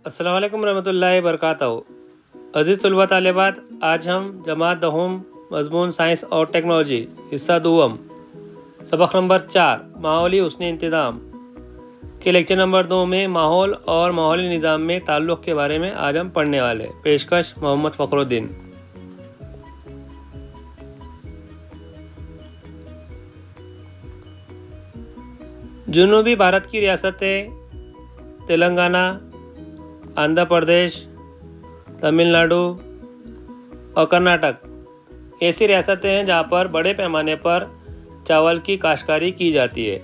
अस्सलाम वालेकुम रहमतुल्लाहि बरकातहू। अज़ीज़ तलबा तालिबात, आज हम जमात दहम मज़मून साइंस और टेक्नोलॉजी हिस्सा दूम सबक नंबर 4 माहौली हुस्न इंतज़ाम के लेक्चर नंबर 2 में माहौल और माहौली निज़ाम में ताल्लुक़ के बारे में आज हम पढ़ने वाले। पेशकश मोहम्मद फ़खरुद्दीन। जनूबी भारत की रियासतें तेलंगाना, आंध्र प्रदेश, तमिलनाडु और कर्नाटक ऐसी रियासतें हैं जहाँ पर बड़े पैमाने पर चावल की काश्तकारी की जाती है।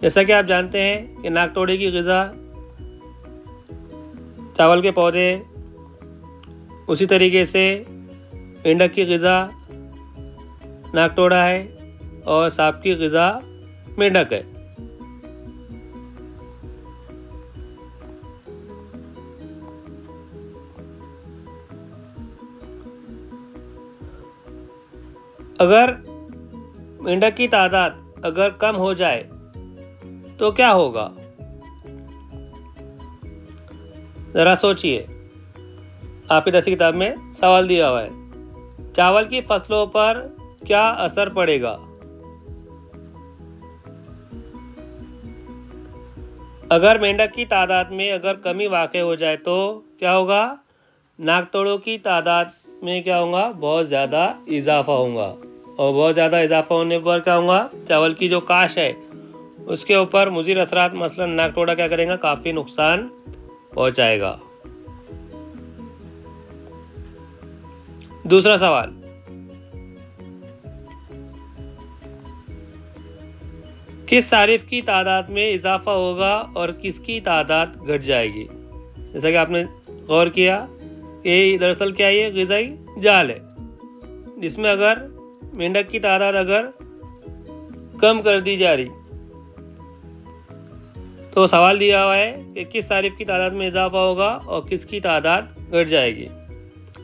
जैसा कि आप जानते हैं कि नागतोड़ी की ग़िज़ा चावल के पौधे, उसी तरीके से मेंढक की ग़िज़ा नागतोड़ा है और सांप की ग़िज़ा मेंढक है। अगर मेंढक की तादाद अगर कम हो जाए तो क्या होगा, ज़रा सोचिए। आपकी 10वीं किताब में सवाल दिया हुआ है, चावल की फसलों पर क्या असर पड़ेगा। अगर मेंढक की तादाद में अगर कमी वाक़ई हो जाए तो क्या होगा, नागतोड़ों की तादाद में क्या होगा, बहुत ज़्यादा इजाफा होगा। और बहुत ज़्यादा इजाफा होने पर क्या होगा, चावल की जो काश है उसके ऊपर मुज़िर असरात मसलन नागतोड़ा क्या करेगा, काफ़ी नुकसान पहुँचाएगा। दूसरा सवाल, किस सारिफ की तादाद में इजाफा होगा और किसकी तादाद घट जाएगी। जैसा कि आपने गौर किया, ये दरअसल क्या है, ये ग़िज़ाई जाल है जिसमें अगर मेंढक की तादाद अगर कम कर दी जा रही तो सवाल दिया हुआ है कि किस सारिफ की तादाद में इजाफा होगा और किसकी तादाद घट जाएगी।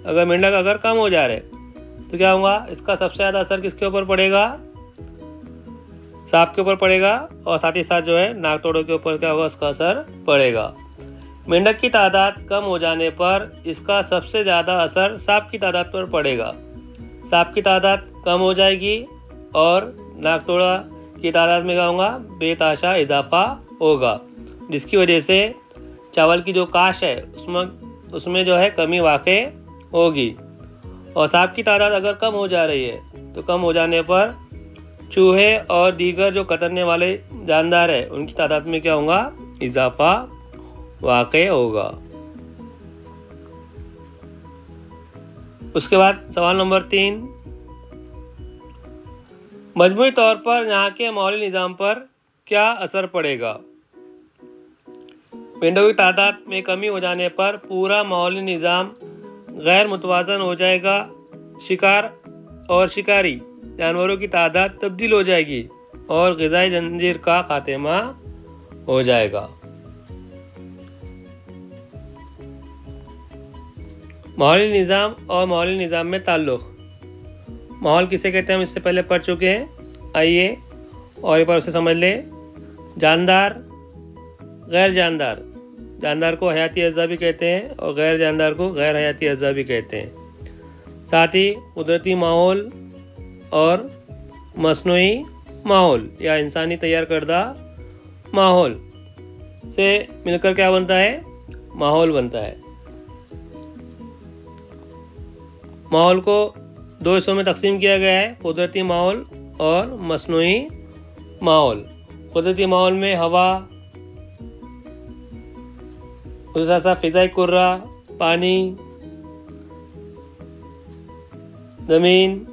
अगर मेंढक अगर कम हो जा रहे तो क्या होगा, इसका सबसे ज़्यादा असर किसके ऊपर पड़ेगा, सांप के ऊपर पड़ेगा और साथ ही साथ जो है नागतोड़ों के ऊपर क्या होगा, उसका असर पड़ेगा। मेंढक की तादाद कम हो जाने पर इसका सबसे ज़्यादा असर सांप की तादाद पर पड़ेगा। सांप की तादाद कम हो जाएगी और नागतोड़ा की तादाद में क्या होगा, बेतहाशा इजाफा होगा, जिसकी वजह से चावल की जो काश है उसमें जो है कमी वाक़ई होगी। और सांप की तादाद अगर कम हो जा रही है तो कम हो जाने पर चूहे और दीगर जो कतरने वाले जानदार है उनकी तादाद में क्या होगा, इजाफा वाक़ई होगा। उसके बाद सवाल नंबर 3, मजमूई तौर पर यहाँ के माहौली निज़ाम पर क्या असर पड़ेगा। मेंढकों की तादाद में कमी हो जाने पर पूरा माहौली निज़ाम गैर मुतवाज़न हो जाएगा। शिकार और शिकारी जानवरों की तादाद तब्दील हो जाएगी और ग़िज़ाई जंजीर का खात्मा हो जाएगा। माहौली निज़ाम और माहौली निज़ाम में ताल्लुक़। माहौल किसे कहते हैं हम इससे पहले पढ़ चुके हैं, आइए और एक बार उसे समझ लें। जानदार, गैर जानदार, जानदार को हयाती अज़्ज़ा भी कहते हैं और गैर जानदार को गैर हयाती अज़्ज़ा भी कहते हैं। साथ ही कुदरती माहौल और मसनूई माहौल या इंसानी तैयार करदा माहौल से मिलकर क्या बनता है, माहौल बनता है। माहौल को 2 हिस्सों में तकसीम किया गया है, कुदरती माहौल और मसनूई माहौल। कुदरती माहौल में हवा, उसके साथ फ़िज़ाई कुर्रा, पानी, ज़मीन,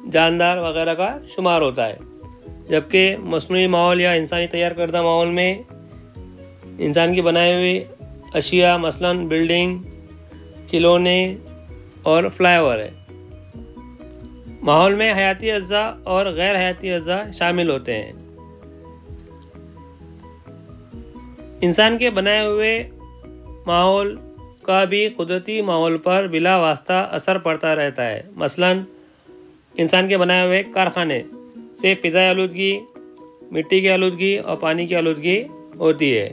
जानदार वगैरह का शुमार होता है। जबकि मसनूई माहौल या इंसानी तैयार करदा माहौल में इंसान की बनाई हुई अशिया मसलन बिल्डिंग, खिलौने और फ्लाईओवर है। माहौल में हयाती अज़्ज़ा और गैर हयाती अज़्ज़ा शामिल होते हैं। इंसान के बनाए हुए माहौल का भी कुदरती माहौल पर बिला वास्ता असर पड़ता रहता है। मसलन इंसान के बनाए हुए कारखाने से फ़िज़ाई आलूदगी, मिट्टी की आलूदगी और पानी की आलूदगी होती है,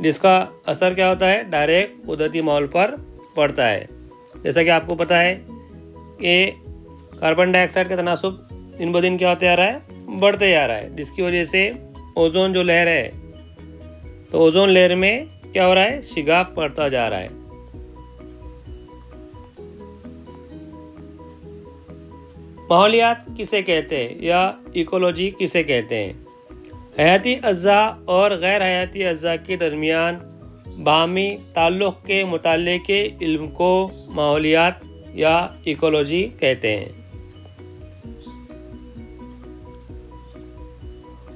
जिसका असर क्या होता है, डायरेक्ट कुदरती माहौल पर पड़ता है। जैसा कि आपको पता है कि कार्बन डाइऑक्साइड का तनासुब दिन ब दिन क्या होते जा रहा है, बढ़ते जा रहा है, जिसकी वजह से ओजोन जो लेयर है, तो ओजोन लेयर में क्या हो रहा है, शिगाफ पड़ता जा रहा है। माहौलियात किसे कहते हैं या इकोलॉजी किसे कहते हैं? हयाती अज्जा और गैर हयाती अज्जा के दरमियान बाहमी ताल्लुक़ के मुताल्ले के इल्म को माहौलियात या इकोलॉजी कहते हैं।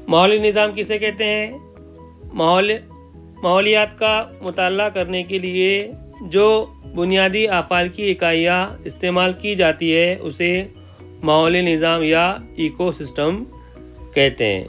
माहौली निज़ाम किसे कहते हैं? माहौलियात का मुताला करने के लिए जो बुनियादी अफ़ाल की इकाइयाँ इस्तेमाल की जाती है उसे माहौली निज़ाम या इकोसिस्टम कहते हैं।